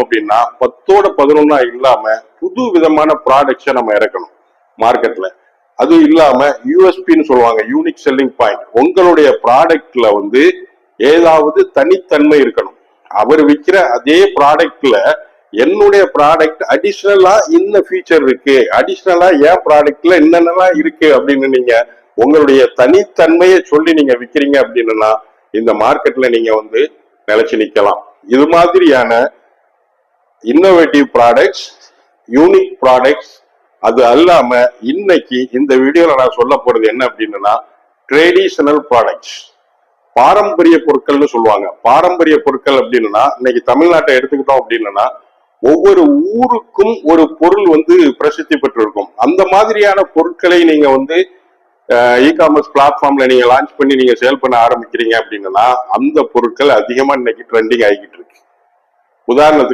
அப்படின்னா 10-11 இல்லாம புது விதமான ப்ராடக்ட்ஸை நம்ம இறக்கணும் மார்க்கெட்ல. அது இல்லாம யூஎஸ்பின்னு சொல்லுவாங்க, யூனிக் செல்லிங் பாயிண்ட். உங்களுடைய ப்ராடக்ட்ல வந்து ஏதாவது தனித்தன்மை இருக்கணும். அவர் விற்கிற அதே ப்ராடக்ட்ல என்னுடைய ப்ராடக்ட் அடிஷனலா என்ன ஃபீச்சர் இருக்கு, அடிஷனலா என் ப்ராடக்ட்ல என்னென்னலாம் இருக்கு அப்படின்னு நீங்க உங்களுடைய தனித்தன்மையை சொல்லி நீங்க விற்கிறீங்க அப்படின்னா இந்த மார்க்கெட்ல நீங்க வந்து நிலைச்சு நிக்கலாம். இது மாதிரியான இன்னோவேட்டிவ் ப்ராடக்ட்ஸ், யூனிக் ப்ராடக்ட்ஸ், அது அல்லாம இன்னைக்கு இந்த வீடியோல நான் சொல்ல போறது என்ன அப்படின்னா ட்ரெடிஷனல் ப்ராடக்ட்ஸ், பாரம்பரிய பொருட்கள்னு சொல்லுவாங்க. பாரம்பரிய பொருட்கள் அப்படின்னா இன்னைக்கு தமிழ்நாட்டை எடுத்துக்கிட்டோம் அப்படின்னா ஒவ்வொரு ஊருக்கும் ஒரு பொருள் வந்து பிரசித்தி பெற்றிருக்கும். அந்த மாதிரியான பொருட்களை நீங்க வந்து இ காமர்ஸ் பிளாட்ஃபார்ம்ல நீங்க லான்ச் பண்ணி நீங்க சேல் பண்ண ஆரம்பிக்கிறீங்க அப்படின்னா அந்த பொருட்கள் அதிகமா இன்னைக்கு ட்ரெண்டிங் ஆகிட்டு இருக்கு. உதாரணத்துக்கு